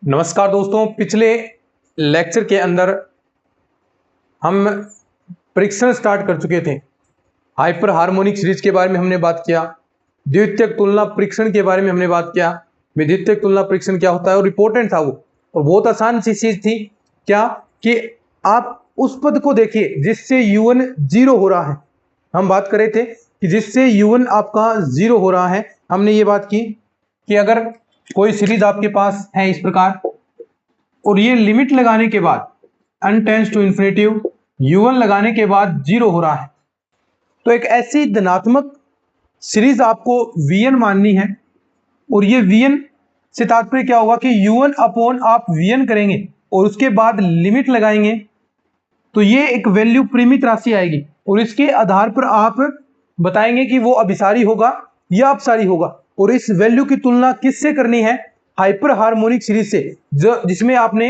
नमस्कार दोस्तों, पिछले लेक्चर के अंदर हम परीक्षण स्टार्ट कर चुके थे। हाइपर हार्मोनिक सीरीज के बारे में हमने बात किया, द्वितीयक तुलना परीक्षण के बारे में हमने बात किया। द्वितीयक तुलना परीक्षण क्या होता है और इंपॉर्टेंट था वो, और बहुत आसान सी चीज थी। क्या कि आप उस पद को देखिए जिससे u1 जीरो हो रहा है। हम बात कर रहे थे कि जिससे u1 आपका जीरो हो रहा है। हमने ये बात की कि अगर कोई सीरीज आपके पास है इस प्रकार और ये लिमिट लगाने के बाद n tends to infinitive u1 लगाने के बाद जीरो हो रहा है, तो एक ऐसी धनात्मक सीरीज आपको vn माननी है। और ये vn से तात्पर्य क्या होगा कि u1 अपॉन आप vn करेंगे और उसके बाद लिमिट लगाएंगे तो ये एक वैल्यू परिमित राशि आएगी और इसके आधार पर आप बताएंगे कि वो अभिसारी होगा या अपसारी होगा। और इस वैल्यू की तुलना किससे करनी है? हाइपर हार्मोनिक सीरीज से, जो जिसमें आपने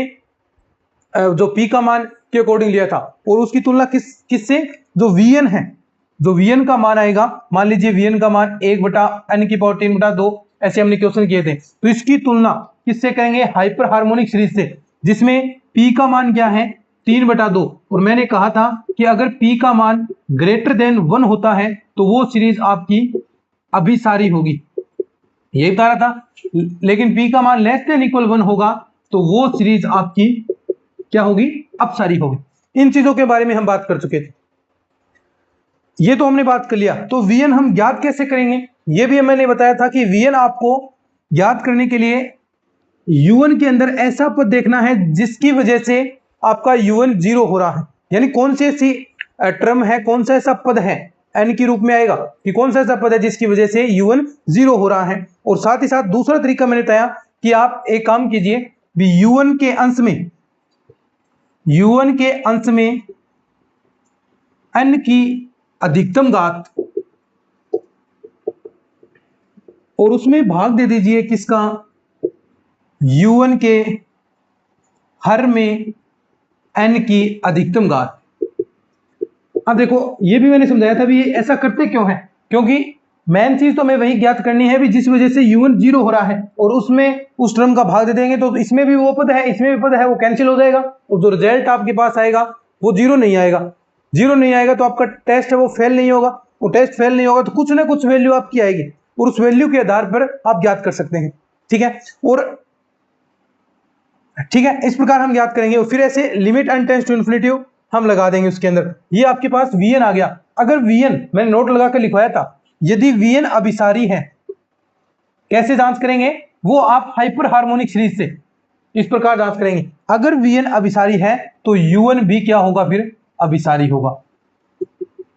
जो पी का मान के अकॉर्डिंग लिया था, और उसकी तुलना किससे? जो वीएन है, जो वीएन का मान आएगा। मान लीजिए वीएन का मान 1/n⁻3/2 ऐसे हमने क्वेश्चन किए थे, तो इसकी तुलना किससे करेंगे? हाइपर हार्मोनिक सीरीज से, जिसमें पी का मान क्या है? 3/2। और मैंने कहा था कि अगर पी का मान ग्रेटर देन 1 होता है तो वो सीरीज आपकी अभिसारी होगी, यही बता रहा था। लेकिन पी का मान लेस देन इक्वल 1 होगा तो वो सीरीज आपकी क्या होगी? अपसारी होगी। इन चीजों के बारे में हम बात कर चुके थे, ये तो हमने बात कर लिया। तो वीएन हम ज्ञात कैसे करेंगे? ये भी मैंने बताया था कि वीएन आपको ज्ञात करने के लिए u1 के अंदर ऐसा पद देखना है जिसकी वजह से आपका u1 जीरो हो रहा है। यानी कौन सी ऐसी टर्म है, कौन सा ऐसा पद है, n के रूप में आएगा कि कौन सा ऐसा पद है जिसकी वजह से u1 जीरो हो रहा है। और साथ ही साथ दूसरा तरीका मैंने बताया कि आप एक काम कीजिए, भी u1 के अंश में n की अधिकतम घात और उसमें भाग दे दीजिए किसका? u1 के हर में n की अधिकतम घात। अब देखो, ये भी मैंने समझाया था भी ये ऐसा करते क्यों है, क्योंकि मेन चीज तो हमें वही ज्ञात करनी है भी जिस वजह से u1 जीरो हो रहा है, और उसमें उस टर्म का भाग दे देंगे तो इसमें भी वो पद है, इसमें भी पद है, वो कैंसिल हो जाएगा और जो रिजल्ट आपके पास आएगा वो जीरो नहीं आएगा। जीरो नहीं आएगा तो आपका टेस्ट है वो फेल नहीं होगा, वो टेस्ट फेल नहीं होगा तो कुछ ना कुछ वैल्यू आपकी आएगी और उस वैल्यू के आधार पर आप ज्ञात कर सकते हैं। ठीक है, और ठीक है, इस प्रकार हम ज्ञात करेंगे। और फिर ऐसे limit n tends to infinity हम लगा देंगे उसके अंदर। ये आपके पास vn आ गया। अगर vn मैंने नोट लगा कर लिखवाया था, यदि vn अभिसारी है, कैसे जांच करेंगे? वो आप हाइपर हार्मोनिक सीरीज से इस प्रकार जांच करेंगे। अगर vn अभिसारी है तो u1 भी क्या होगा? फिर अभिसारी होगा।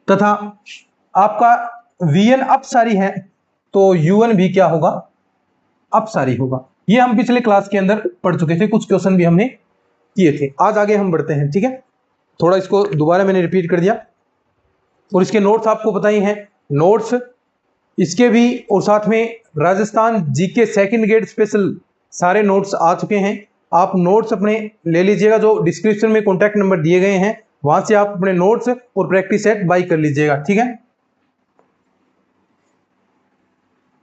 तथा आपका vn अपसारी है तो u1 भी क्या होगा? अपसारी होगा। ये हम पिछले क्लास के अंदर पढ़ चुके थे, कुछ क्वेश्चन भी हमने किए थे। आज आगे हम बढ़ते हैं। ठीक है, थोड़ा इसको दोबारा मैंने रिपीट कर दिया और इसके नोट्स आपको पता ही हैं। नोट्स इसके भी और साथ में Rajasthan GK second grade special सारे नोट्स आ चुके हैं। आप नोट्स अपने ले लीजिएगा, जो डिस्क्रिप्शन में कॉन्टैक्ट नंबर दिए गए हैं वहां से आप अपने नोट्स और प्रैक्टिस सेट बाई कर लीजिएगा। ठीक है,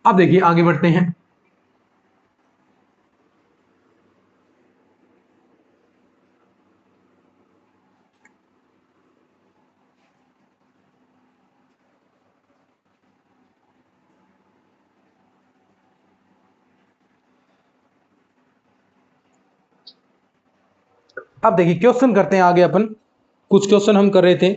अब देखिए आगे बढ़ते हैं। अब देखिए क्वेश्चन करते हैं आगे अपन। कुछ क्वेश्चन हम कर रहे थे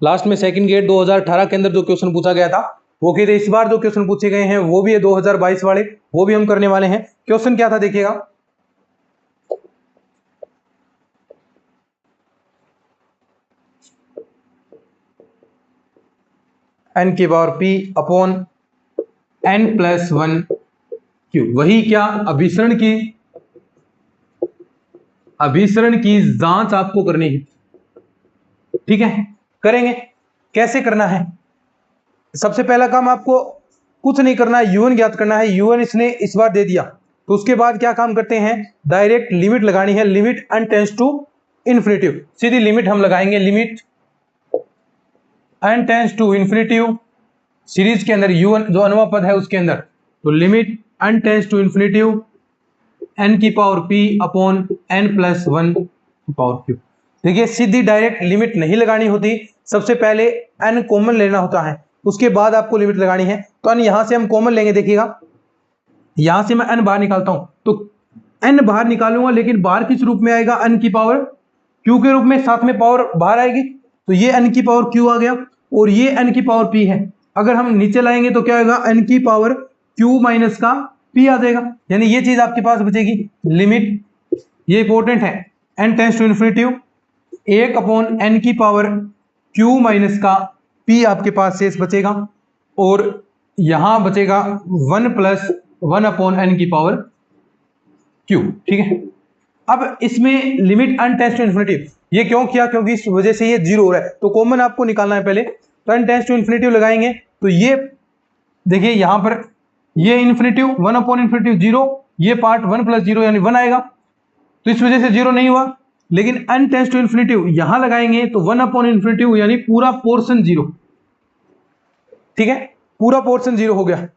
लास्ट में सेकंड ग्रेड 2018 के अंदर जो क्वेश्चन पूछा गया था वो कहते इस बार जो क्वेश्चन पूछे गए हैं वो भी है 2022 वाले, वो भी हम करने वाले हैं। क्वेश्चन क्या था देखिएगा, n की power p upon n+1 q। वही क्या? अभिसरण की जांच आपको करनी है। ठीक है, करेंगे। कैसे करना है? सबसे पहला काम आपको कुछ नहीं करना है, u1 ज्ञात करना है। u1 इसने इस बार दे दिया तो उसके बाद क्या काम करते हैं? डायरेक्ट लिमिट लगानी है। Limit n tends to infinity, सीधी लिमिट हम लगाएंगे। Limit n tends to infinity series के अंदर u1 जो अनवा पद है उसके अंदर, तो limit n tends to infinitive n की power P upon n plus one power Q. देखिए सीधी डायरेक्ट लिमिट नहीं लगानी होती, सबसे पहले एन कॉमन लेना होता है, उसके बाद आपको लिमिट लगानी है। तो एन यहां से हम कॉमन लेंगे, देखिएगा यहां से मैं एन बाहर निकालता हूं तो एन बाहर निकालूंगा, लेकिन बाहर किस रूप में आएगा, एन की पावर क्यू के रूप में, साथ में पावर बाहर आएगी, तो ये एन की पावर क्यू आ गया और ये एन की पावर पी है। अगर हम नीचे लाएंगे तो क्या आएगा, एन की पावर क्यू माइनस का पी आ जाएगा, यानी ये चीज आपके पास बचेगी। लिमिट ये इंपॉर्टेंट है, n tends to infinity 1 upon n की पावर क्यू माइनस का पी आपके पास शेष बचेगा, और यहां बचेगा 1 प्लस 1 अपॉन एन की पावर क्यू। ठीक है, अब इसमें limit n tends to infinity ये क्यों किया, क्योंकि इस वजह से ये जीरो हो रहा है, तो कॉमन आपको निकालना है पहले। तो एन टेंस टू इन्फिनिटिव लगाएंगे तो ये देखिए यहां पर ये इन्फिनिटिव 1 अपॉन इन्फिनिटिव जीरो, ये पार्ट 1 प्लस जीरो यानी 1 आएगा, तो इस वजह से जीरो नहीं हुआ। लेकिन एन टेंस टू इन्फिनिटिव यहां लगाएंगे तो 1 अपॉन इन्फिनिटिव यानी पूरा पोर्शन जीरो। ठीक है, पूरा पोर्शन जीरो हो गया।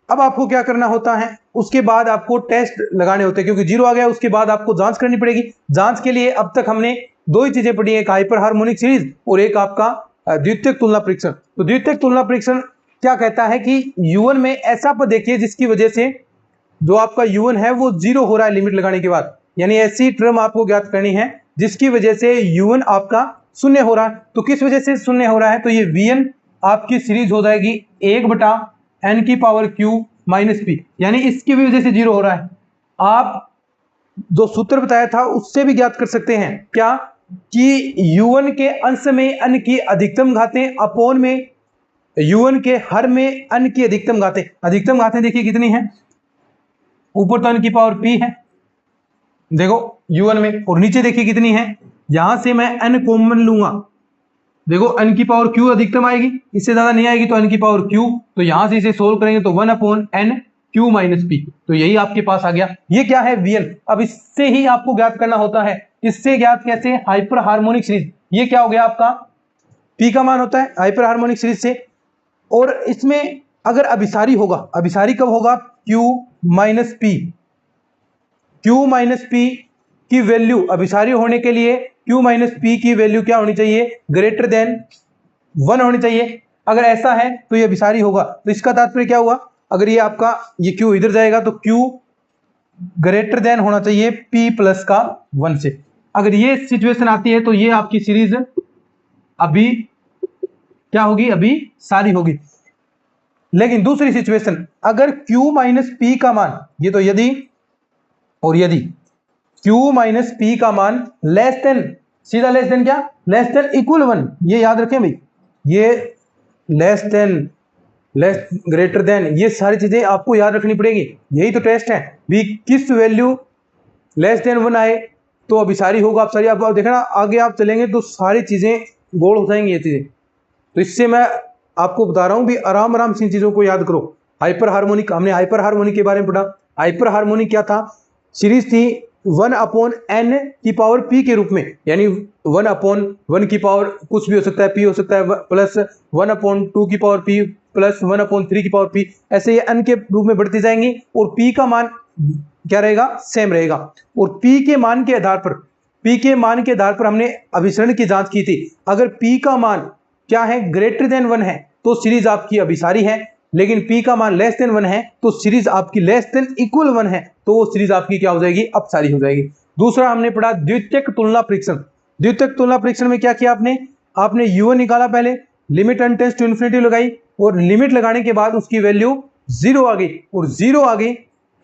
अब आपको क्या करना होता है, उसके बाद आपको टेस्ट लगाने होते हैं, क्योंकि जीरो आ गया उसके बाद आपको जांच करनी पड़ेगी। जांच के लिए अब तक हमने दो ही चीजें पढ़ी, एक हाइपर हार्मोनिक सीरीज और एक आपका द्वितीयक तुलना परीक्षण। तो द्वितीयक तुलना परीक्षण क्या कहता है कि U1 में ऐसा पद देखिए जिसकी वजह से जो आपका U1 है वो जीरो हो रहा है लिमिट लगाने के बाद, यानी ऐसी टर्म आपको ज्ञात करनी है जिसकी वजह से U1 आपका शून्य हो रहा है। तो किस वजह से शून्य हो रहा है, तो ये Vn आपकी सीरीज हो जाएगी 1/n की पावर q माइनस पी, यानी इसकी भी वजह से जीरो हो रहा है। आप जो सूत्र बताया था उससे भी ज्ञात कर सकते हैं क्या, कि U1 के अंश में n की अधिकतम घातें अपोन में U1 के हर में n की अधिकतम घातें। अधिकतम घातें देखिए कितनी हैं, ऊपर तो n की पावर p है देखो U1 में, और नीचे देखिए कितनी है, यहां से मैं n कॉमन लूंगा, देखो n की पावर q अधिकतम आएगी, इससे ज्यादा नहीं आएगी, तो n की पावर q, तो यहां से इसे सोल्व करेंगे तो 1 upon n q minus P, तो यही आपके पास आ गया। ये क्या है, Vn। अब इससे ही आपको ज्ञात करना होता है, इससे ज्ञात कैसे, हाइपर हार्मोनिक सीरीज। ये क्या हो गया आपका, p का मान होता है हाइपर हार्मोनिक सीरीज से, और इसमें अगर अभिसारी होगा, अभिसारी कब होगा, q minus P, q minus P की वैल्यू अभिसारी होने के लिए q माइनस पी की वैल्यू क्या होनी चाहिए, ग्रेटर देन 1 होनी चाहिए। अगर ऐसा है तो ये अभिसारी होगा, तो इसका तात्पर्य क्या हुआ, अगर ये आपका ये q इधर जाएगा तो q ग्रेटर देन होना चाहिए p प्लस का 1 से। अगर ये सिचुएशन आती है तो ये आपकी सीरीज अभी क्या होगी, अभी सारी होगी। लेकिन दूसरी सिचुएशन, अगर q माइनस पी का मान, ये तो यदि, और यदि q माइनस पी का मान लेस देन, सीधा लेस देन क्या, लेस देन इक्वल 1, ये याद रखें भाई, ये less than, less greater than, ये सारी चीजें आपको याद रखनी पड़ेगी, यही तो टेस्ट है भी, किस वैल्यू लेस देन 1 आए तो अभिसारी होगा। आप सारी आप देखना आगे आप चलेंगे तो सारी चीजें गोल हो जाएंगी ये चीजें, तो इससे मैं आपको बता रहा हूं भी आराम आराम से इन चीजों को याद करो। हाइपर हार्मोनिक, हमने हाइपर हार्मोनिक के बारे में पढ़ा। हाइपर हार्मोनिक क्या था, सीरीज थी 1 अपॉन n की पावर p के रूप में, यानी 1 अपॉन 1 की पावर कुछ भी हो सकता है, p हो सकता है, प्लस 1 अपॉन 2 की पावर p प्लस 1 अपॉन 3 की पावर p, ऐसे ये n के रूप में बढ़ती जाएंगी, और p का मान क्या रहेगा, सेम रहेगा। और p के मान के आधार पर, p के मान के आधार पर हमने अभिसरण की जांच की थी। अगर p का मान क्या है, ग्रेटर देन 1 है तो सीरीज आपकी अभिसारी है, लेकिन p का मान लेस देन 1 है तो सीरीज आपकी लेस देन इक्वल 1 है, तो वो सीरीज आपकी क्या हो जाएगी, अपसारी हो जाएगी। दूसरा हमने पढ़ा द्वितीयक तुलना परीक्षण। द्वितीयक तुलना परीक्षण में क्या किया आपने, आपने U1 निकाला, पहले limit n tends to infinity लगाई, और लिमिट लगाने के बाद उसकी वैल्यू 0 आ गई, और 0 आ गई,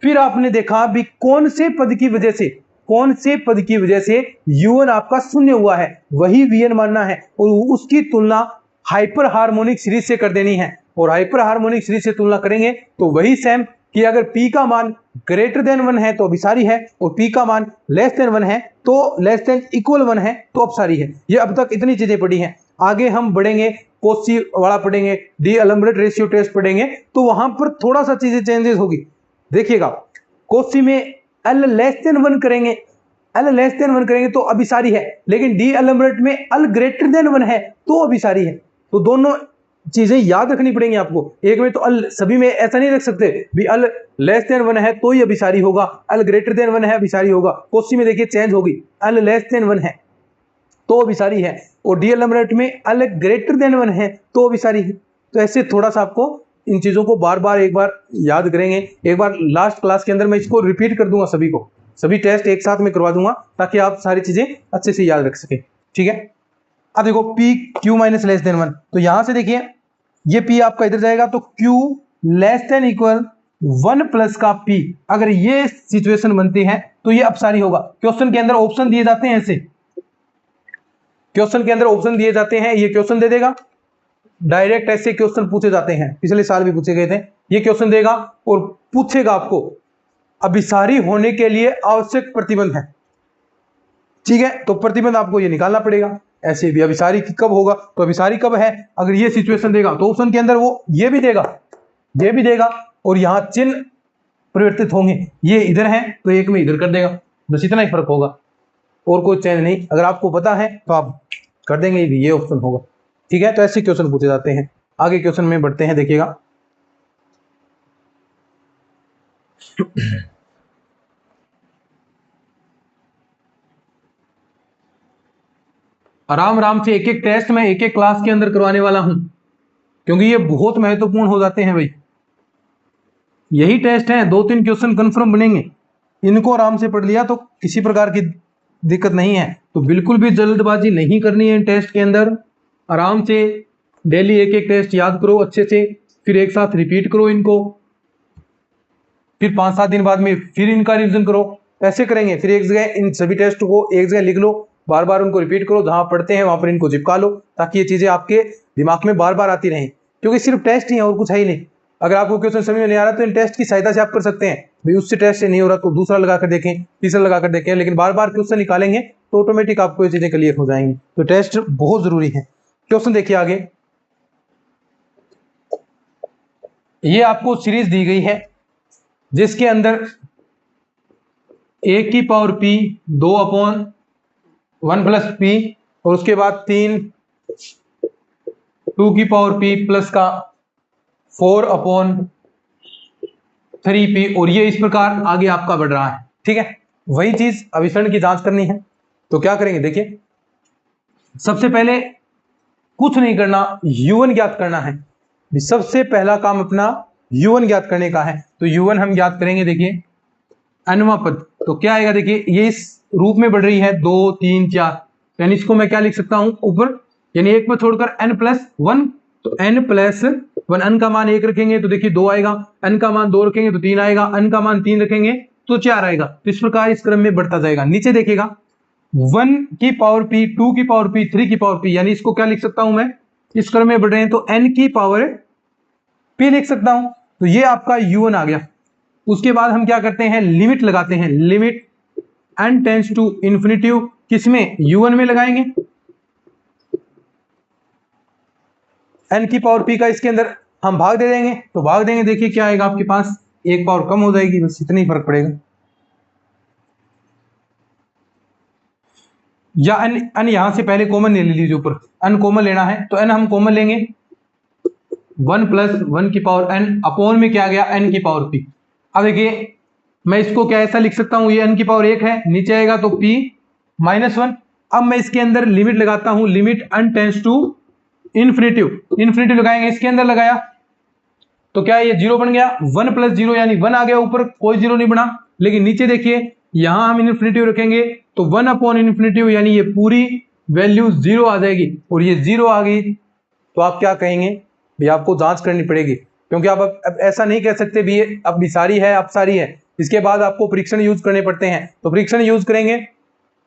फिर आपने देखा भी कौन से पद की वजह से, कौन से पद की वजह से U1 आपका शून्य हुआ है, वही Vn मानना है, और उसकी तुलना हाइपर हार्मोनिक सीरीज से कर देनी है। और हाइपर हार्मोनिक सीरीज से तुलना करेंगे तो वही सेम, कि अगर p का मान ग्रेटर देन 1 है तो अभिसारी है, और p का मान लेस देन 1 है तो लेस देन इक्वल 1 है तो अपसारी है। ये अब तक इतनी चीजें पढ़ी हैं। आगे हम बढ़ेंगे, कोशी वाला पढ़ेंगे, डी एलम्बरेट रेशियो टेस्ट पढ़ेंगे, तो वहां पर थोड़ा सा चीजें चेंजेस होगी। देखिएगा कोशी में l लेस देन 1 करेंगे, l लेस देन 1 करेंगे तो अभिसारी है, लेकिन डी एलम्बरेट में l ग्रेटर देन 1 है तो अभिसारी है। तो दोनों चीजें याद रखनी पड़ेंगी आपको। एक में तो अल सभी में ऐसा नहीं रख सकते भी अल लेस देन 1 है तो ही अभिसारी होगा, अल ग्रेटर देन 1 है अभिसारी होगा। कोसी में देखिए चेंज होगी, अल लेस देन 1 है तो अभिसारी है, और डीएल नंबर में अल ग्रेटर देन 1 है तो अभिसारी है। तो ऐसे थोड़ा सा आपको इन चीजों को बार बार एक बार याद करेंगे। एक बार लास्ट क्लास के अंदर मैं इसको रिपीट कर दूंगा, सभी को सभी टेस्ट एक साथ में करवा दूंगा ताकि आप सारी चीजें अच्छे से याद रख सके। ठीक है, अब देखो P Q minus less than 1, तो यहां से देखिए ये पी आपका इधर जाएगा तो Q less than equal 1 plus का पी। अगर ये सिचुएशन बनती है तो ये अपसारी होगा। क्वेश्चन के अंदर ऑप्शन दिए जाते हैं, ऐसे क्वेश्चन के अंदर ऑप्शन दिए जाते हैं, ये क्वेश्चन दे देगा डायरेक्ट, ऐसे क्वेश्चन पूछे जाते हैं, पिछले साल भी पूछे गए थे। ये क्वेश्चन देगा और पूछेगा आपको अभिसारी होने के लिए आवश्यक प्रतिबंध है। ठीक है, तो प्रतिबंध आपको ये निकालना पड़ेगा। ऐसे भी अभिसारी कब होगा तो अभिसारी कब है, अगर ये सिचुएशन देगा तो ऑप्शन के अंदर वो ये भी देगा और यहां चिन्ह परिवर्तित होंगे, ये इधर है तो एक में इधर कर देगा, बस इतना ही फर्क होगा और कोई चेंज नहीं। अगर आपको पता है तो आप कर देंगे, ये ऑप्शन होगा। ठीक है, तो ऐसे क्वेश्चन पूछे जाते हैं। आगे क्वेश्चन में बढ़ते हैं, देखिएगा आराम आराम से एक एक टेस्ट में एक एक क्लास के अंदर करवाने वाला हूं, क्योंकि ये बहुत महत्वपूर्ण हो जाते हैं भाई। यही टेस्ट है, 2-3 क्वेश्चन कंफर्म बनेंगे, इनको आराम से पढ़ लिया तो किसी प्रकार की दिक्कत नहीं है। तो बिल्कुल भी जल्दबाजी नहीं करनी है इन टेस्ट के अंदर। आराम से डेली एक एक टेस्ट याद करो अच्छे से, फिर एक साथ रिपीट करो इनको, फिर 5-7 दिन बाद में फिर इनका रिवीजन करो। ऐसे करेंगे, फिर एक जगह इन सभी टेस्ट को एक जगह लिख लो, बार बार उनको रिपीट करो, जहां पढ़ते हैं वहां पर इनको चिपका लो, ताकि ये चीजें आपके दिमाग में बार बार आती रहें। क्योंकि सिर्फ टेस्ट ही है और कुछ है ही नहीं। अगर आपको क्वेश्चन समझ में नहीं आ रहा तो इन टेस्ट की सहायता से आप कर सकते हैं भाई, उससे टेस्ट से नहीं हो रहा तो दूसरा लगाकर देखें, तीसरा लगाकर देखें, लेकिन बार बार क्वेश्चन निकालेंगे तो ऑटोमेटिक आपको ये चीजें क्लियर हो जाएंगी। तो टेस्ट बहुत जरूरी है। क्वेश्चन देखिए आगे, ये आपको सीरीज दी गई है जिसके अंदर a की पावर p 2/1 प्लस p और उसके बाद 2 की पावर p प्लस का 4/3p, और ये इस प्रकार आगे आपका बढ़ रहा है। ठीक है, वही चीज अभिसरण की जांच करनी है। तो क्या करेंगे, देखिए सबसे पहले कुछ नहीं करना, u1 ज्ञात करना है। सबसे पहला काम अपना u1 ज्ञात करने का है। तो u1 हम ज्ञात करेंगे, देखिए nवां पद, तो क्या आएगा, देखिए ये इस रूप में बढ़ रही है 2 3 4, यानी इसको मैं क्या लिख सकता हूं ऊपर, यानी एक में छोड़कर n+1, तो n+1, n का मान 1 रखेंगे तो देखिए 2 आएगा, n का मान 2 रखेंगे तो 3 आएगा, n का मान 3 रखेंगे तो 4 आएगा। तो इस प्रकार इस क्रम में बढ़ता जाएगा। नीचे देखिएगा 1 की पावर p, 2 की पावर p, 3 की पावर p, यानी इसको क्या लिख सकता हूं मैं, इस क्रम में बढ़ रहे हैं तो n की पावर p लिख सकता हूं। तो ये आपका u1 आ गया। उसके बाद हम क्या करते हैं, लिमिट लगाते हैं, limit n tends to infinity, किसमें, u1 में लगाएंगे। n की पावर p का इसके अंदर हम भाग दे देंगे, तो भाग देंगे, देखिए क्या आएगा आपके पास, एक पावर कम हो जाएगी, बस इतना ही फर्क पड़ेगा। या n यहां से पहले कॉमन ले लीजिए, ऊपर n कॉमन लेना है तो n हम कॉमन लेंगे, 1+1 की पावर n अपॉन में क्या आ गया, n की पावर p। अब देखिए मैं इसको क्या ऐसा लिख सकता हूं, ये n की पावर 1 है, नीचे आएगा तो p-1। अब मैं इसके अंदर लिमिट लगाता हूं, limit n tends to infinity, infinity लगाएंगे, इसके अंदर लगाया तो क्या ये 0 बन गया, 1+0 यानी 1 आ गया, ऊपर कोई 0 नहीं बना। लेकिन नीचे देखिए यहां हम इन्फिनिटी रखेंगे तो 1/इन्फिनिटी, यानी ये पूरी वैल्यू 0 आ जाएगी, और ये 0 आ गई तो आप क्या कहेंगे भी, आपको जांच करनी पड़ेगी, क्योंकि आप अब ऐसा नहीं कह सकते भी ये अब विसारी है अपसारी है। इसके बाद आपको परीक्षण यूज करने पड़ते हैं। तो परीक्षण यूज करेंगे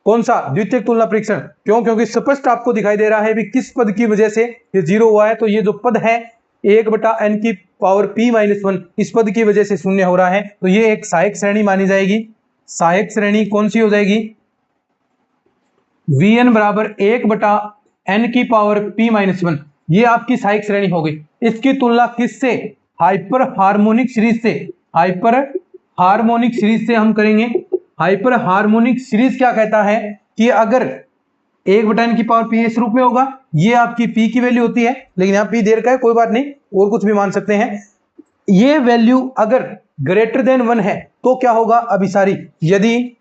कौन सा, द्वितीयक तुलना परीक्षण। क्यों, क्योंकि स्पष्ट आपको दिखाई दे रहा है भी किस पद की वजह से ये 0 हुआ है। तो ये जो पद है 1/n की पावर p-1, इस पद की वजह से शून्य हो रहा है, तो ये एक सहायक श्रेणी मानी जाएगी। सहायक श्रेणी कौन सी हो जाएगी, vn बराबर 1/n की पावर p-1, ये आपकी सहायक श्रेणी हो गई। इसकी तुलना किससे, हाइपर हार्मोनिक सीरीज से, हाइपर हार्मोनिक सीरीज से हम करेंगे। हाइपर हार्मोनिक सीरीज क्या कहता है कि अगर 1/n की पावर p इस रूप में होगा, ये आपकी p की वैल्यू होती है, लेकिन यहाँ p देर का है, कोई बात नहीं, और कुछ भी मान सकते हैं। ये वैल्यू अगर ग्रेटर देन 1 है तो क्या होगा अभिसारी, यदि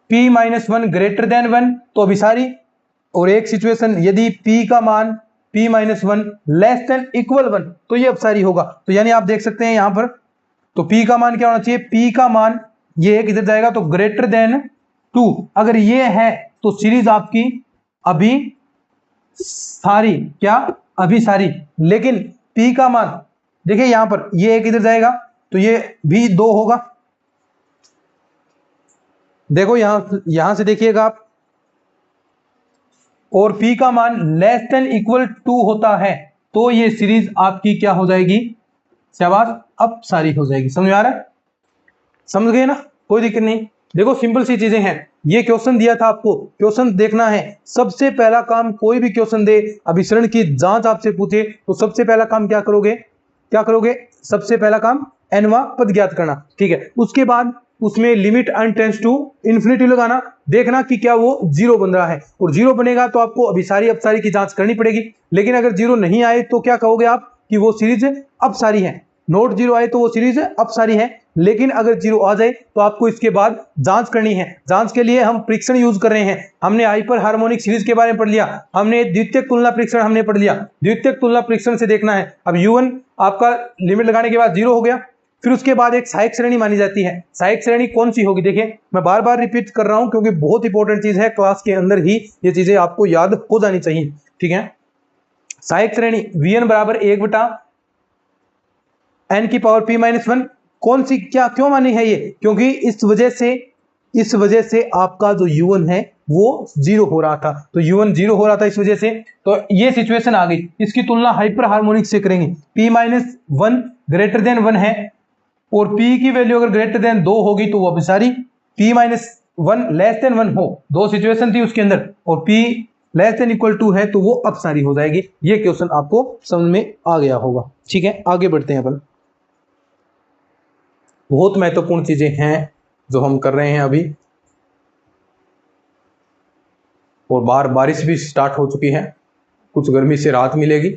p-1 ग्रेटर देन 1 तो अभिसारी, और एक सिचुएशन यदि p का मान p-1 लेस देन इक्वल 1 तो ये अपसारी होगा। तो यानी आप देख सकते हैं यहां पर, तो p का मान क्या होना चाहिए, p का मान ये किधर जाएगा, तो ग्रेटर देन 2 अगर ये है तो सीरीज आपकी अभिसारी, क्या अभिसारी। लेकिन p का मान देखिए यहां पर ये किधर जाएगा, तो ये भी 2 होगा। देखो यहां से देखिएगा आप, और p का मान लेस देन इक्वल 2 होता है तो ये सीरीज आपकी क्या हो जाएगी, शाबाश, अपसारी हो जाएगी। समझ में आ रहा है, समझ गए ना, कोई दिक्कत नहीं। देखो सिंपल सी चीजें हैं, ये क्वेश्चन दिया था आपको, क्वेश्चन देखना है। सबसे पहला काम, कोई भी क्वेश्चन दे, अभिसरण की जांच आपसे पूछे तो सबसे पहला काम क्या करोगे, सबसे पहला काम nवा पद ज्ञात करना, ठीक है। उसके बाद उसमें limit n tends to infinity लगाना, देखना कि क्या वो 0 बन रहा है, और 0 बनेगा तो आपको अभिसारी अपसारी की जांच करनी पड़ेगी। लेकिन अगर 0 नहीं आए तो क्या कहोगे आप कि वो सीरीज अपसारी है, नोट 0 आए तो वो सीरीज अपसारी है। लेकिन अगर 0 आ जाए तो आपको इसके बाद जांच करनी है। जांच के लिए हम परीक्षण यूज कर रहे हैं। हमने हाइपर हार्मोनिक सीरीज के बारे में पढ़ लिया, हमने द्वितीयक तुलना परीक्षण हमने पढ़ लिया। द्वितीयक तुलना परीक्षण से देखना है, अब u1 आपका लिमिट लगाने के बाद 0 हो गया, फिर उसके बाद एक सहायक श्रेणी मानी जाती है। सहायक श्रेणी कौन सी होगी, देखिए मैं बार बार रिपीट कर रहा हूं क्योंकि बहुत इंपॉर्टेंट चीज है, क्लास के अंदर ही ये चीजें आपको याद हो जानी चाहिए, ठीक है। सहायक श्रेणी Vn बराबर 1/n की पावर p-1 कौन सी, क्या क्यों मानी है ये, क्योंकि इस वजह से आपका जो u1 है वो 0 हो रहा था, तो u1 0 हो रहा था इस वजह से, तो ये सिचुएशन आ गई। इसकी तुलना हाइपर हार्मोनिक से करेंगे, p-1 ग्रेटर देन 1 है और p की वैल्यू अगर ग्रेटर देन 2 होगी तो वो अभिसारी, p-1 लेस देन 1 हो, दो सिचुएशन थी उसके अंदर, और p लेस देन इक्वल 2 है तो वो अपसारी हो जाएगी। ये क्वेश्चन आपको समझ में आ गया होगा, ठीक है। आगे बढ़ते हैं अपन, बहुत महत्वपूर्ण चीजें हैं जो हम कर रहे हैं अभी, और बारिश भी स्टार्ट हो चुकी है, कुछ गर्मी से राहत मिलेगी।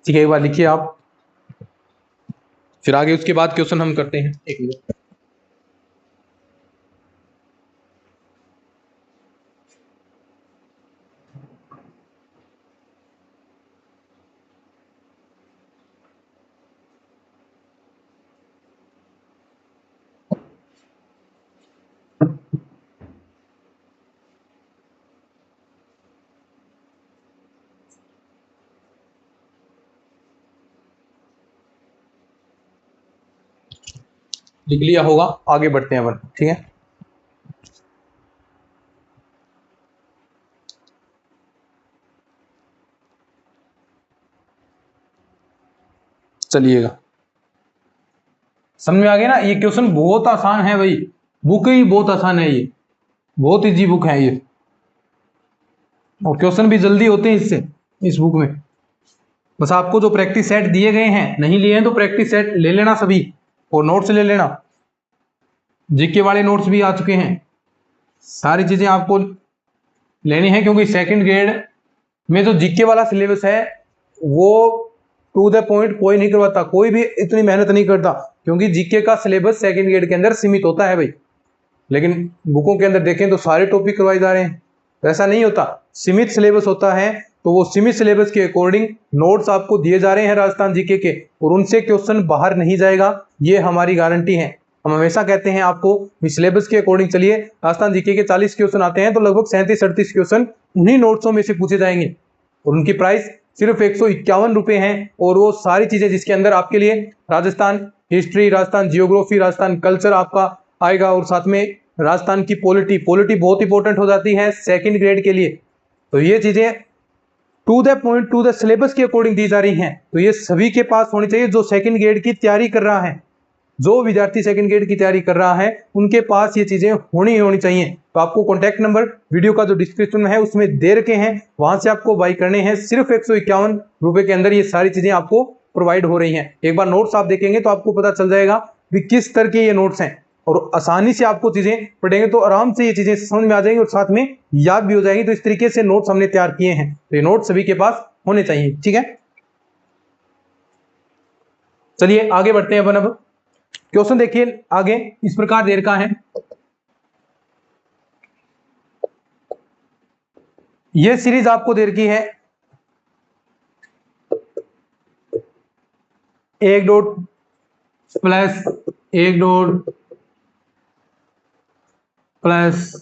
ठीक है, एक बार लिखिए आप, फिर आगे उसके बाद क्वेश्चन हम करते हैं। एक मिनट, लिख लिया होगा, आगे बढ़ते हैं अपन, ठीक है। चलिएगा, समझ में आ गया ना। ये क्वेश्चन बहुत आसान है भाई, बुक ही बहुत आसान है, ये बहुत इजी बुक है ये, और क्वेश्चन भी जल्दी होते हैं इससे, इस बुक में। बस आपको जो प्रैक्टिस सेट दिए गए हैं, नहीं लिए हैं तो प्रैक्टिस सेट ले लेना सभी, और नोट्स ले लेना, जीके वाले नोट्स भी आ चुके हैं, सारी चीजें आपको लेनी है, क्योंकि सेकंड ग्रेड में जो जीके वाला सिलेबस है वो टू द पॉइंट कोई नहीं करवाता, कोई भी इतनी मेहनत नहीं करता, क्योंकि जीके का सिलेबस सेकंड ग्रेड के अंदर सीमित होता है भाई। लेकिन बुकों के अंदर देखें तो सारे टॉपिक करवाए जा रहे हैं, ऐसा नहीं होता, सीमित सिलेबस होता है, तो वो सीमित सिलेबस के अकॉर्डिंग नोट्स आपको दिए जा रहे हैं राजस्थान जीके के, और उनसे क्वेश्चन बाहर नहीं जाएगा, ये हमारी गारंटी है। हम हमेशा कहते हैं आपको सिलेबस के अकॉर्डिंग चलिए, राजस्थान जीके के 40 क्वेश्चन आते हैं तो लगभग 37-38 क्वेश्चन उन्हीं नोट्सों में से पूछे जाएंगे, और उनकी प्राइस सिर्फ 151 रुपए हैं, और वो सारी चीजें जिसके अंदर आपके लिए Rajasthan history, Rajasthan geography, Rajasthan culture आपका आएगा, और साथ में राजस्थान की पॉलिटी बहुत इंपॉर्टेंट हो जाती है सेकंड ग्रेड के लिए। तो ये चीजें to the point, to the syllabus के अकॉर्डिंग दी जा रही हैं, तो ये सभी के पास होनी चाहिए जो सेकंड ग्रेड की तैयारी कर रहा है, जो विद्यार्थी सेकंड ग्रेड की तैयारी कर रहा है उनके पास ये चीजें होनी चाहिए। तो आपको कॉन्टैक्ट नंबर वीडियो का जो डिस्क्रिप्शन में है उसमें दे रखे हैं, वहां से आपको बाई करने हैं, सिर्फ 151 रुपए के अंदर ये सारी चीजें आपको प्रोवाइड हो रही हैं। एक बार नोट्स आप देखेंगे तो आपको पता चल जाएगा भी किस तरह के ये नोट्स हैं, और आसानी से आपको चीजें पढ़ेंगे तो आराम से ये चीजें समझ में आ जाएंगी और साथ में याद भी हो जाएंगी। तो इस तरीके से नोट्स हमने तैयार किए हैं, तो ये नोट्स सभी के पास होने चाहिए, ठीक है। चलिए आगे बढ़ते हैं अपन। अब क्वेश्चन देखिए आगे इस प्रकार दे रखा है, ये सीरीज आपको दे रखी है 1 डॉट प्लस 1 डॉट प्लस,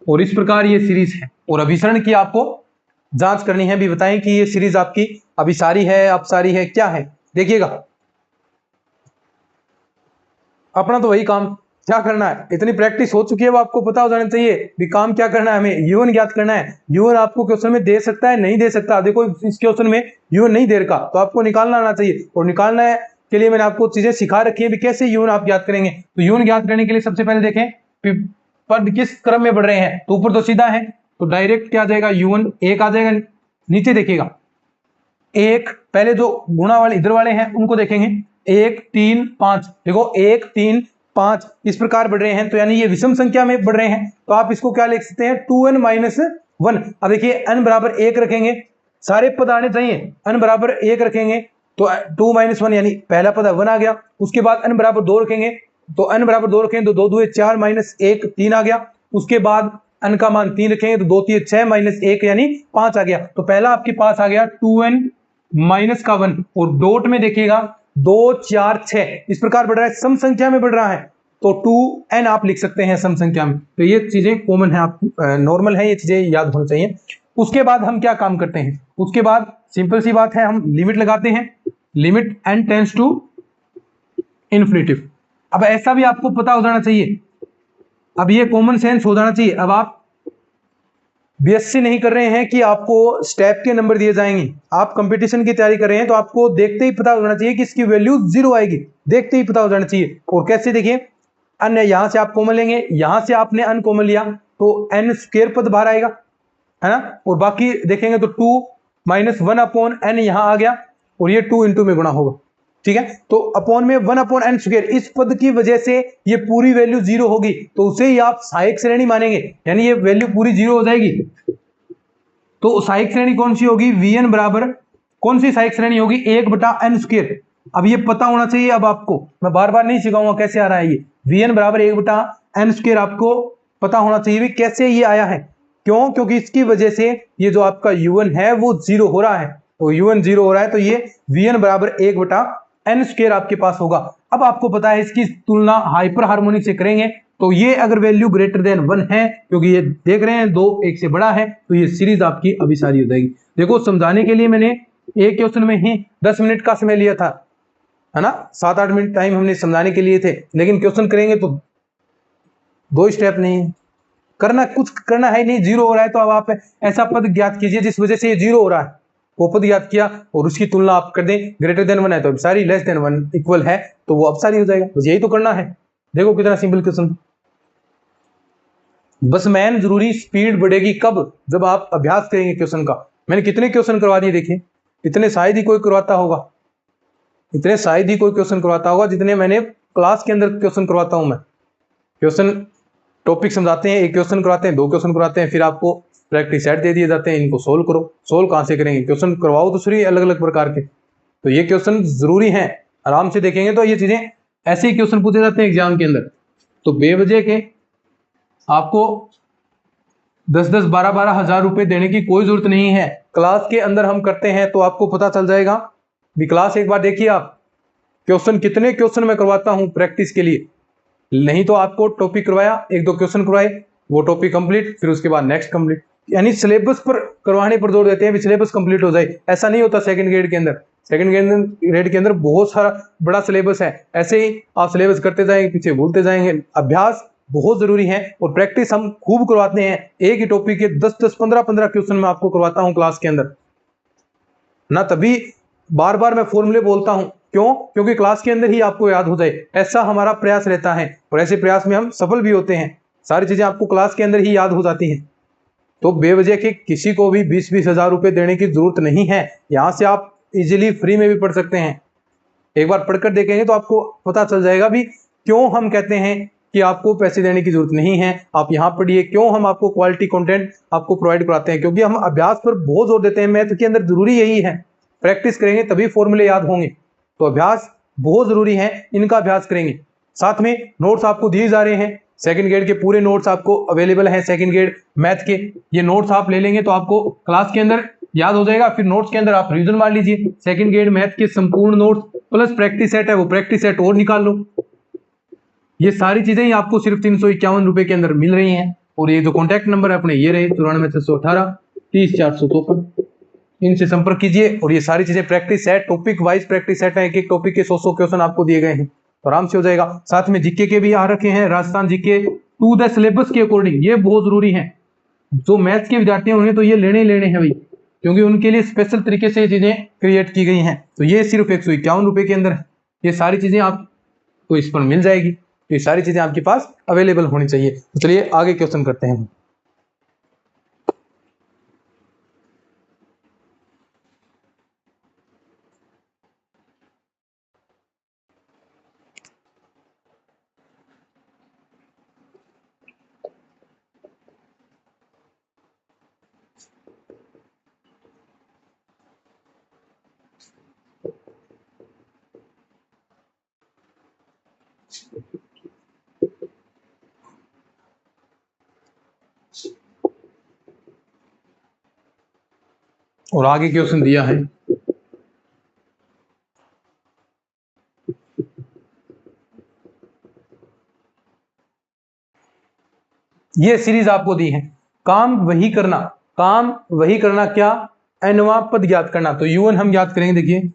और इस प्रकार ये सीरीज है, और अभिसरण की आपको जांच करनी है। भी बताएं कि ये सीरीज आपकी अभिसारी है, अपसारी है, क्या है। देखिएगा अपना तो वही काम, क्या करना है, इतनी प्रैक्टिस हो चुकी है, वो आपको पता हो जाना चाहिए भी काम क्या करना है। हमें यूएन ज्ञात करना है। यूएन आपको क्वेश्चन में दे सकता है, नहीं दे सकता। देखो इस क्वेश्चन में यूएन नहीं दे रखा, तो आपको निकालना आना चाहिए, और निकालना है के लिए मैंने आपको चीजें सिखा रखी है भी कैसे यूएन आप ज्ञात करेंगे। तो यूएन ज्ञात करने के लिए सबसे पहले देखें पद किस क्रम में बढ़ रहे हैं, तो ऊपर तो सीधा है, तो डायरेक्ट क्या आ जाएगा, यूएन 1 आ जाएगा। नीचे देखिएगा 1, पहले जो गुणा वाले इधर वाले हैं उनको देखेंगे, 1 3 5, देखो 1 3 5 इस प्रकार बढ़ रहे हैं, तो यानी ये विषम संख्या में बढ़ रहे हैं। तो आप इसको क्या लिख सकते हैं, 2n माइनस 1। अब देखिए n बराबर 1 रखेंगे, सारे पद आने चाहिए, n बराबर 1 रखेंगे तो 2 माइनस 1 यानी पहला पद 1 आ गया। उसके बाद n बराबर 2 रखेंगे, तो n बराबर 2 रखेंगे तो 2 2 4 माइनस 1 3 आ गया। उसके बाद n का मान 3 रखेंगे तो 2 3 6 माइनस 1 यानी 5 आ गया। तो पहला आपके पास आ गया 2n माइनस का 1, और डॉट में देखिएगा 2 4 6 इस प्रकार बढ़ रहा है, सम संख्या में बढ़ रहा है, तो 2n आप लिख सकते हैं सम संख्या में। तो ये चीजें कॉमन है, आप नॉर्मल है, ये चीजें याद होनी चाहिए। उसके बाद हम क्या काम करते हैं, उसके बाद सिंपल सी बात है, हम लिमिट लगाते हैं, limit n tends to infinity. अब ऐसा भी आपको पता हो जाना चाहिए, अब ये कॉमन सेंस हो जाना चाहिए। अब आप बीएससी नहीं कर रहे हैं कि आपको स्टेप के नंबर दिए जाएंगे, आप कंपटीशन की तैयारी कर रहे हैं, तो आपको देखते ही पता हो जाना चाहिए कि इसकी वैल्यू 0 आएगी, देखते ही पता हो जाना चाहिए। और कैसे देखिए, अन्य यहां से आप कॉमन लेंगे, यहां से आपने अन कॉमन लिया तो n स्क्वायर पद बाहर आएगा, है ना। और बाकी देखेंगे तो 2 माइनस 1 अपॉन n यहां आ गया, और ये 2 इंटू में गुणा होगा, ठीक है। तो अपॉन में 1 अपॉन n स्क्वायर, इस पद की वजह से ये पूरी वैल्यू 0 होगी, तो उसे ही आप सहायक श्रेणी मानेंगे, यानी ये वैल्यू पूरी 0 हो जाएगी। तो सहायक श्रेणी कौन सी होगी, vn बराबर कौन सी सहायक श्रेणी होगी, 1/n स्क्वायर। अब ये पता होना चाहिए, अब आपको मैं बार बार नहीं सिखाऊंगा कैसे आ रहा है ये, vn बराबर 1/n स्क्वायर आपको पता होना चाहिए भी कैसे ये आया है। क्यों, क्योंकि इसकी वजह से ये जो आपका un है वो 0 हो रहा है, तो un 0 हो रहा है, तो ये vn बराबर 1/n स्क्वायर आपके पास होगा। अब आपको पता है इसकी तुलना हाइपर हार्मोनिक से करेंगे, तो ये अगर वैल्यू ग्रेटर देन 1 है, क्योंकि ये देख रहे हैं 2 1 से बड़ा है, तो ये सीरीज आपकी अभिसारी हो जाएगी। देखो समझाने के लिए मैंने एक क्वेश्चन में ही 10 मिनट का समय लिया था, है ना, 7-8 मिनट टाइम हमने समझाने के लिए थे, लेकिन क्वेश्चन करेंगे तो 2 स्टेप नहीं करना, कुछ करना है नहीं, 0 हो रहा है, तो अब आप ऐसा पद ज्ञात कीजिए जिस वजह से ये 0 हो रहा है, वो पद याद किया और उसकी तुलना आप कर दें, ग्रेटर देन 1 है तो अपसारी, लेस देन 1 इक्वल है तो वो अपसारी हो जाएगा। बस यही तो करना है। देखो कितना सिंपल क्वेश्चन। बस मैन जरूरी स्पीड बढ़ेगी कब, जब आप अभ्यास करेंगे क्वेश्चन का। मैंने कितने क्वेश्चन करवा दिए देखिए, इतने शायद ही कोई करवाता होगा, इतने शायद ही कोई क्वेश्चन करवाता होगा जितने मैंने क्लास के अंदर क्वेश्चन करवाता हूं मैं। क्वेश्चन टॉपिक समझाते हैं, एक क्वेश्चन करवाते हैं, 2 क्वेश्चन करवाते हैं, फिर आपको प्रैक्टिस सेट दे दिए जाते हैं, इनको सोल्व करो। सोल्व कहां से करेंगे, क्वेश्चन करवाओ तो सही अलग अलग प्रकार के, तो ये क्वेश्चन जरूरी हैं, आराम से देखेंगे तो ये चीजें ऐसे ही क्वेश्चन पूछे जाते हैं एग्जाम के अंदर। तो बेवजह के आपको 10-10 12-12 हजार रुपए देने की कोई जरूरत नहीं है, क्लास के अंदर हम करते हैं तो आपको पता चल जाएगा भी। क्लास एक बार देखिए आप, क्वेश्चन कितने क्वेश्चन मैं करवाता हूं प्रैक्टिस के लिए, नहीं तो आपको टॉपिक करवाया, 1-2 क्वेश्चन करवाए, वो टॉपिक कंप्लीट, फिर उसके बाद नेक्स्ट कंप्लीट, यानी सिलेबस पर करवाने पर जोर देते हैं भी सिलेबस कंप्लीट हो जाए। ऐसा नहीं होता सेकंड ग्रेड के अंदर, सेकंड ग्रेड के अंदर बहुत सारा बड़ा सिलेबस है, ऐसे ही आप सिलेबस करते जाएंगे, पीछे भूलते जाएंगे। अभ्यास बहुत जरूरी है और प्रैक्टिस हम खूब करवाते हैं, एक ही टॉपिक के 10-10 15-15 क्वेश्चन मैं आपको करवाता हूं क्लास के अंदर ना, तभी बार बार मैं फॉर्मूले बोलता हूं। क्यों, क्योंकि क्लास के अंदर ही आपको याद हो जाए, ऐसा हमारा प्रयास रहता है, और ऐसे प्रयास में हम सफल भी होते हैं। सारी चीजें आपको क्लास के अंदर ही याद हो जाती हैं, तो बेवजह के किसी को भी 20-20 हजार रुपए देने की जरूरत नहीं है, यहां से आप इजीली फ्री में भी पढ़ सकते हैं। एक बार पढ़कर देखेंगे तो आपको पता चल जाएगा भी क्यों हम कहते हैं कि आपको पैसे देने की जरूरत नहीं है। आप यहाँ पढ़िए क्यों हम आपको क्वालिटी कंटेंट आपको प्रोवाइड कराते हैं, क्योंकि हम अभ्यास पर बहुत जोर देते हैं। मैथ के अंदर जरूरी यही है, प्रैक्टिस करेंगे तभी फॉर्मूले याद होंगे, तो अभ्यास बहुत जरूरी है, इनका अभ्यास करेंगे। साथ में नोट्स आपको दिए जा रहे हैं, सेकंड ग्रेड के पूरे नोट्स आपको अवेलेबल हैं, सेकंड ग्रेड मैथ के। ये नोट्स आप ले लेंगे तो आपको क्लास के अंदर याद हो जाएगा, फिर नोट्स के अंदर आप रिवीजन मार लीजिए। सेकंड ग्रेड मैथ के संपूर्ण नोट्स प्लस प्रैक्टिस सेट है, वो प्रैक्टिस सेट और निकाल लो। ये सारी चीजें ही आपको सिर्फ 351 रुपए के अंदर मिल रही हैं। और ये जो कॉन्टैक्ट नंबर है अपने ये रहे 94 618 30 453, इनसे संपर्क कीजिए। और ये सारी चीजें practice set, topic wise practice set है, एक एक टॉपिक के 100 क्वेश्चन आपको दिए गए हैं, तो आराम से हो जाएगा। साथ में जीके के भी आ रखे हैं, Rajasthan GK to the syllabus के अकॉर्डिंग, ये बहुत जरूरी है। जो मैथ्स के विद्यार्थी हैं उन्हें तो ये लेने ही लेने हैं भाई, क्योंकि उनके लिए स्पेशल तरीके से ये चीजें क्रिएट की गई हैं। तो ये सिर्फ 151 रुपए के अंदर है, ये सारी चीजें आपको इस पर मिल जाएगी। तो ये सारी चीजें आपके पास अवेलेबल होनी चाहिए। तो चलिए आगे क्वेश्चन करते हैं। और आगे क्वेश्चन दिया है, ये सीरीज आपको दी है, काम वही करना, काम वही करना क्या, एनवा पद ज्ञात करना। तो U1 हम ज्ञात करेंगे। देखिए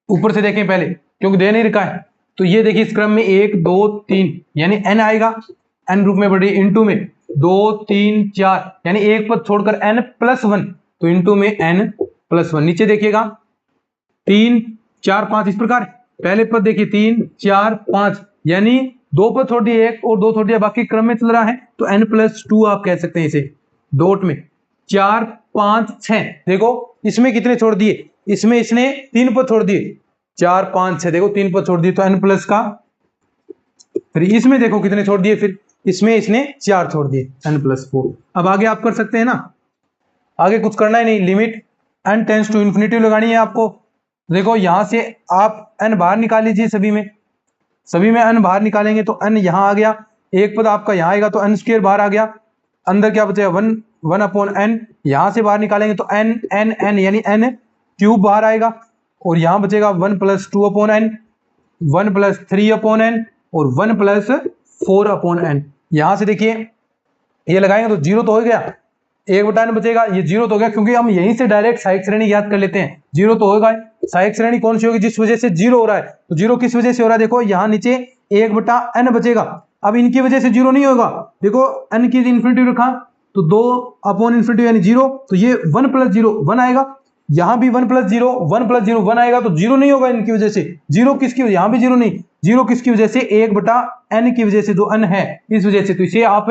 ऊपर से देखें पहले, क्योंकि दे नहीं रखा है, तो ये देखिए इस क्रम में 1 2 3 यानी n आएगा, n रूप में बढ़ी, इंटू में 2 3 4 यानी एक पद छोड़कर n+1, तो इंटू में n+1। नीचे देखिएगा 3 4 5 इस प्रकार, पहले पद देखिए 3 4 5 यानी 2 पद छोड़ दिए, 1 और 2 छोड़ दिया, बाकी क्रम में चल रहा है, तो n+2 आप कह सकते हैं इसे। डॉट में 4 5 6, देखो इसमें कितने छोड़ दिए, इसमें इसने 3 पद छोड़ दिए, 4 5 6, देखो 3 पद छोड़ दिए, तो n प्लस का। फिर इसमें देखो कितने छोड़ दिए, फिर इसमें इसने 4 छोड़ दिए, n+4। अब आगे आप कर सकते हैं ना, आगे कुछ करना ही नहीं, limit n tends to infinity लगानी है आपको। देखो यहां से आप n बाहर निकाल लीजिए, सभी में n बाहर निकालेंगे तो n यहां आ गया, एक पद आपका यहां आएगा तो n² बाहर आ गया, अंदर क्या बचेगा 1/n, यहां से बाहर निकालेंगे तो n यानी n³ बाहर आएगा, और यहां बचेगा 1+2/n, 1+3/n और 1+4/n। यहां से देखिए ये लगाएंगे तो 0 तो हो गया, 1/n बचेगा, ये 0 तो हो गया, क्योंकि हम यहीं से डायरेक्ट सहायक श्रेणी याद कर लेते हैं। 0 तो होगा, सहायक श्रेणी कौन सी होगी, जिस वजह से 0 हो रहा है। तो 0 किस वजह से हो रहा है, देखो यहाँ नीचे 1/n बचेगा, अब इनकी वजह से 0 नहीं होगा, देखो n की इन्फिनिटी रखा तो 2/∞ यानी 0, तो ये 1+0 1 आएगा, यहां भी 1+0 1+0 1 आएगा, तो 0 नहीं होगा इनकी वजह से। 0 किसकी वजह, यहां भी 0 नहीं, 0 किसकी वजह से, 1/n की वजह से, जो n है इस वजह से। तो इसे आप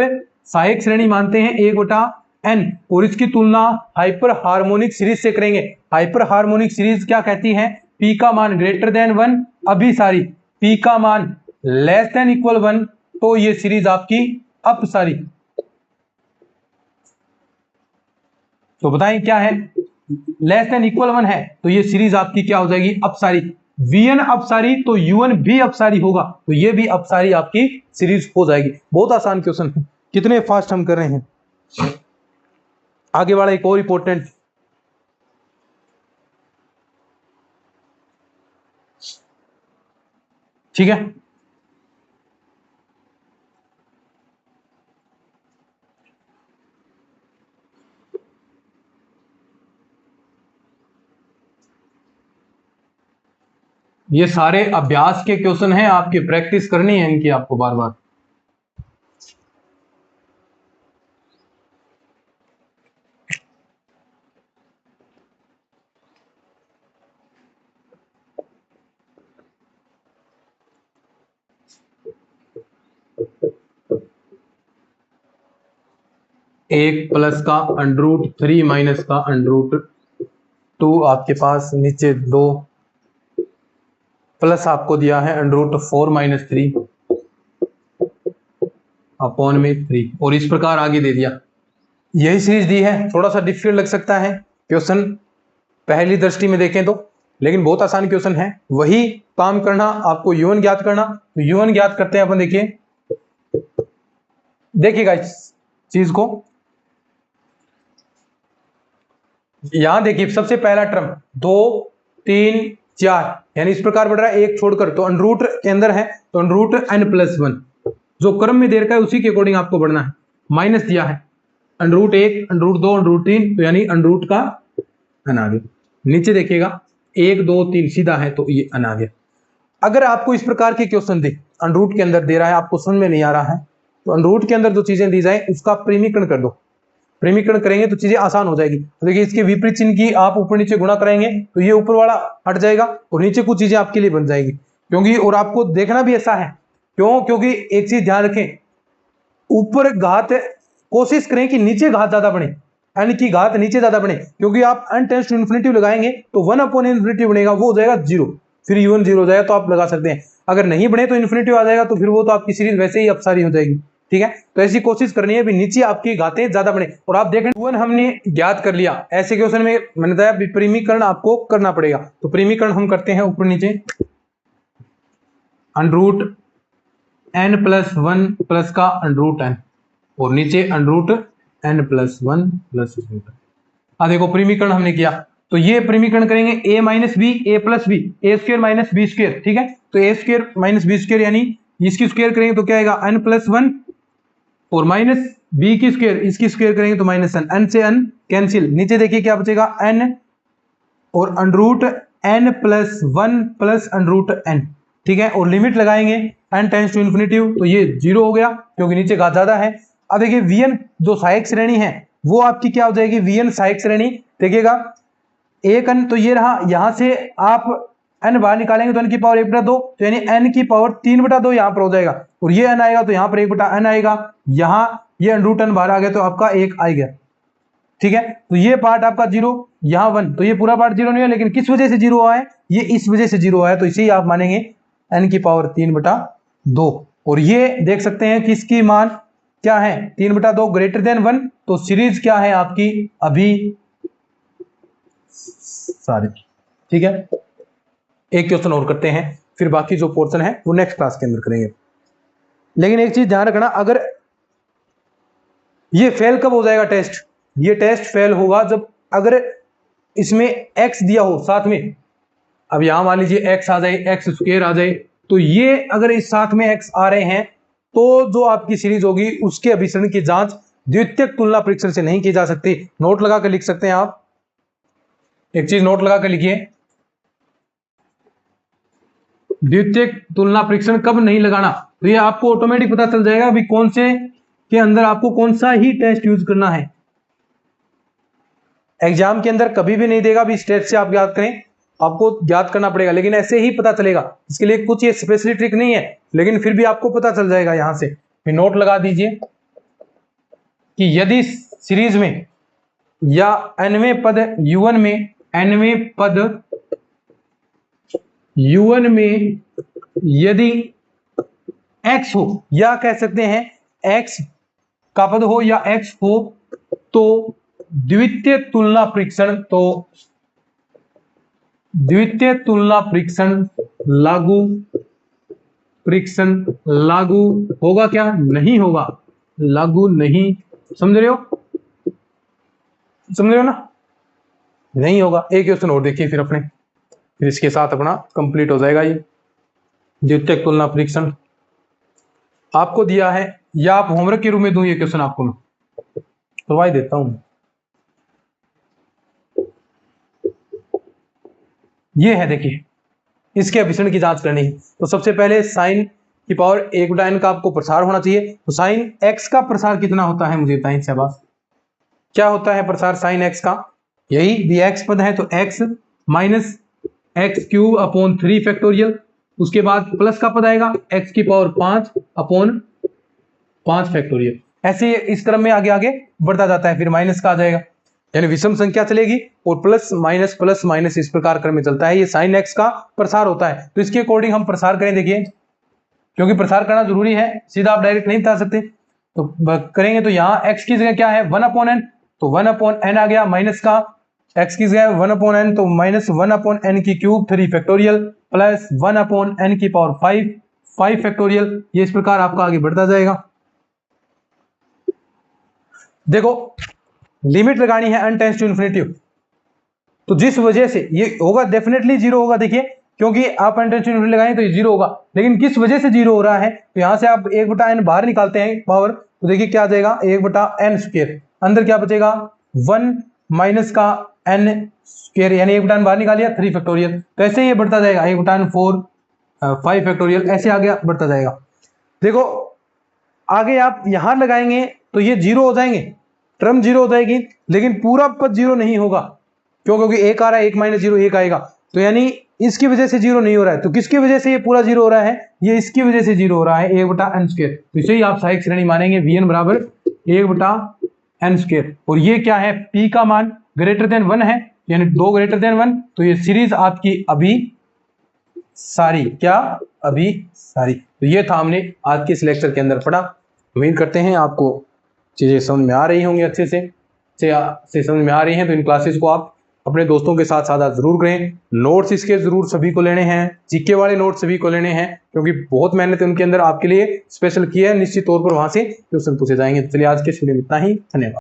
सहायक श्रेणी मानते हैं 1/n, और इसकी तुलना हाइपर हार्मोनिक सीरीज से करेंगे। हाइपर हार्मोनिक सीरीज क्या कहती है, p का मान ग्रेटर देन 1 अभिसारी, p का मान लेस देन इक्वल 1, तो ये सीरीज आपकी अपसारी। तो बताएं क्या है, लेस देन इक्वल 1 है, तो ये सीरीज आपकी क्या हो जाएगी, अपसारी। Vn अपसारी तो U1 भी अपसारी होगा, तो ये भी अपसारी आपकी सीरीज हो जाएगी। बहुत आसान क्वेश्चन है, कितने फास्ट हम कर रहे हैं। आगे वाला एक और इंपॉर्टेंट, ठीक है, ये सारे अभ्यास के क्वेश्चन हैं, आपकी प्रैक्टिस करनी है इनकी आपको बार बार। एक प्लस का √3 माइनस का √2, आपके पास नीचे 2 प्लस आपको दिया है √4 - 3 अपॉन में 3 और इस प्रकार आगे दे दिया। यही सीरीज दी है। थोड़ा सा डिफिकल्ट लग सकता है क्वेश्चन पहली दृष्टि में देखें तो, लेकिन बहुत आसान क्वेश्चन है। वही काम करना, आपको u1 ज्ञात करना। तो u1 ज्ञात करते हैं अपन। देखिएगा इस चीज को, यहां देखिए सबसे पहला टर्म 2 3 4 यानी इस प्रकार बढ़ रहा है, एक छोड़कर। तो अंडरूट के अंदर है तो √n+1 जो क्रम में दे रखा है उसी के अकॉर्डिंग आपको बढ़ना है। माइनस दिया है √1 √2 √3 तो यानी अंडरूट का n आ गया। नीचे देखिएगा 1 2 3 सीधा है तो ये n आ गया। अगर आपको इस प्रकार के क्वेश्चन दे, अंडरूट के अंदर दे रहा है, आपको समझ में नहीं आ रहा है, तो अंडरूट के अंदर जो चीजें दी जाए उसका प्रेमीकरण कर दो। प्रेमीकरण करेंगे तो चीजें आसान हो जाएगी। तो देखिए इसके विपरीत चिन्ह की आप ऊपर नीचे गुणा करेंगे तो ये ऊपर वाला हट जाएगा और नीचे कुछ चीजें आपके लिए बन जाएगी। क्योंकि और आपको देखना भी ऐसा है, क्यों? क्योंकि एक चीज ध्यान रखें, ऊपर घात कोशिश करें कि नीचे घात ज्यादा बने, n की घात नीचे ज्यादा बने, क्योंकि आप n टेंड्स टू इन्फिनिटी लगाएंगे तो 1/∞ बनेगा, वो हो जाएगा 0, फिर u1 0 हो जाएगा तो आप लगा सकते हैं। अगर नहीं बने तो इन्फिनिटी आ जाएगा तो फिर वो तो आपकी सीरीज वैसे ही अपसारी हो जाएगी। ठीक है, तो ऐसी कोशिश करनी है भी नीचे आपकी घातें ज्यादा बने। और आप देखें u1 हमने ज्ञात कर लिया, ऐसे क्वेश्चन में मैंने बताया प्रेमीकरण आपको करना पड़ेगा। तो प्रेमीकरण हम करते हैं ऊपर नीचे, √n+1 प्लस का √n और नीचे √n+1 प्लस √n। देखो प्रेमीकरण हमने किया, तो ये प्रेमीकरण करेंगे a - b a + b a² - b²। ठीक है, तो a² - b² यानी इसकी स्क्वायर करेंगे तो क्या आएगा n+1 और माइनस b की स्क्वायर, इसकी स्क्वायर करेंगे तो -n, n से n कैंसिल। नीचे देखिए क्या बचेगा n और √n+1 प्लस √n। ठीक है, और लिमिट लगाएंगे n टेंड्स टू इन्फिनिटी तो ये 0 हो गया क्योंकि नीचे घात ज्यादा है। अब देखिए vn जो सहायक श्रेणी है वो आपकी क्या हो जाएगी, vn सहायक श्रेणी। देखिएगा एक n तो ये रहा, यहां से आप n बाहर निकालेंगे तो n की पावर 1/2 तो यानी n की पावर 3/2 यहां पर हो जाएगा और ये n आएगा तो यहां पर 1/n आएगा। यहां ये √n बाहर आ गया तो आपका 1 आ गया। ठीक है, तो ये पार्ट आपका 0, यहां 1, तो ये पूरा पार्ट 0 नहीं है, लेकिन किस वजह से 0 आया है, ये इस वजह से 0 आया, तो इसे ही आप मानेंगे n की पावर 3/2। और ये देख सकते हैं कि इसकी मान क्या है 3/2 ग्रेटर देन 1, तो सीरीज क्या है आपकी अभी सारी। ठीक है, एक क्वेश्चन और करते हैं, फिर बाकी जो पोर्शन है वो नेक्स्ट क्लास के अंदर करेंगे। लेकिन एक चीज ध्यान रखना, अगर ये फेल कब हो जाएगा टेस्ट, ये टेस्ट फेल होगा जब अगर इसमें x दिया हो साथ में। अब यहां मान लीजिए x आ जाए, x² आ जाए, तो ये अगर इस साथ में x आ रहे हैं तो जो आपकी सीरीज होगी उसके अभिसरण की जांच द्वितीयक तुलना परीक्षण से नहीं की जा सकती। नोट लगा कर लिख सकते हैं आप, एक चीज नोट लगा कर लिखिए, द्वितीयक तुलना परीक्षण कब नहीं लगाना, तो ये आपको ऑटोमेटिक पता चल जाएगा अभी कौन से के अंदर आपको कौन सा ही टेस्ट यूज करना है। एग्जाम के अंदर कभी भी नहीं देगा भी इस टेस्ट से आप ज्ञात करें, आपको ज्ञात करना पड़ेगा, लेकिन ऐसे ही पता चलेगा। इसके लिए कुछ ये स्पेशली ट्रिक नहीं है, लेकिन फिर भी आपको पता चल जाएगा। यहां से फिर नोट लगा दीजिए कि यदि सीरीज में या nवें पद u1 में, nवें पद u1 में यदि x हो, या कह सकते हैं x का पद हो या x हो, तो द्वितीय तुलना परीक्षण, तो द्वितीय तुलना परीक्षण लागू, परीक्षण लागू होगा क्या, नहीं होगा, लागू नहीं। समझ रहे हो, समझ रहे हो ना, नहीं होगा। एक क्वेश्चन और देखिए फिर अपने, फिर इसके साथ अपना कंप्लीट हो जाएगा। ये द्वितीयक तुलना परीक्षण आपको दिया है, या आप होमवर्क के रूप में दूं, ये क्वेश्चन आपको मैं करवा देता हूं। ये है, देखिए इसके अभिसरण की जांच करनी है। तो सबसे पहले साइन की पावर 1/n का आपको प्रसार होना चाहिए। तो साइन x का प्रसार कितना होता है मुझे बताएं शाबाश, क्या होता है प्रसार साइन x का, यही भी x पद है तो x - x³ / 3 उसके बाद प्लस का पद आएगा x की पावर 5/5 फैक्टोरियल। ऐसे इस क्रम में आगे आगे बढ़ता जाता है, फिर माइनस का आ जाएगा यानी विषम संख्या चलेगी और प्लस माइनस इस प्रकार क्रम में चलता है। ये साइन एक्स का प्रसार होता है। तो इसके अकॉर्डिंग हम प्रसार करें, देखिए क्योंकि प्रसार करना जरूरी है, सीधा आप डायरेक्ट नहीं बता सकते, तो करेंगे तो यहाँ x की जगह क्या है 1/n, तो 1/n आ गया, माइनस का x की जगह 1/n तो माइनस 1/n की क्यूब 3 फैक्टोरियल प्लस 1/n की पावर 5 फैक्टोरियल। ये इस प्रकार आपका आगे बढ़ता जाएगा। देखो लिमिट लगानी है n टेंड्स टू इन्फिनिटी, तो जिस वजह से ये होगा डेफिनेटली जीरो होगा, देखिए क्योंकि आप n टेंड्स टू इन्फिनिटी लगाएंगे तो ये जीरो होगा, लेकिन किस वजह से जीरो हो रहा है, तो यहां से आप 1/n बाहर निकालते हैं पावर, तो देखिए क्या आ जाएगा 1/n², अंदर क्या बचेगा 1 माइनस का n², यानी 1/n बाहर निकालिए 3 फैक्टोरियल, तो ऐसे ये बढ़ता जाएगा 1/4 5 फैक्टोरियल, ऐसे आगे बढ़ता जाएगा। देखो आगे आप यहां लगाएंगे तो ये जीरो हो जाएंगे, टर्म जीरो हो जाएगी, लेकिन पूरा पद जीरो नहीं होगा, क्यों, क्योंकि एक आ रहा है, 1 - 0 1 आएगा, तो यानी इसकी वजह से जीरो नहीं हो रहा है। तो किसकी वजह से ये पूरा जीरो हो रहा है, ये इसकी वजह से जीरो हो रहा है 1/n², तो इसे ही आप सहायक श्रेणी मानेंगे Vn बराबर 1/n²। और ये क्या है, p का मान ग्रेटर देन 1 है, यानी 2 ग्रेटर देन 1, तो ये सीरीज आपकी अभी सारी तो ये था हमने आज के इस लेक्चर के अंदर पढ़ा। उम्मीद करते हैं आपको चीज़ें समझ में आ रही होंगी, अच्छे से समझ में आ रही हैं, तो इन क्लासेस को आप अपने दोस्तों के साथ साझा जरूर करें। नोट्स इसके जरूर सभी को लेने हैं, जीके वाले नोट्स सभी को लेने हैं, क्योंकि बहुत मेहनत उनके अंदर आपके लिए स्पेशल की है, निश्चित तौर पर वहां से क्वेश्चन पूछे जाएंगे। तो चलिए आज के वीडियो में इतना ही, धन्यवाद।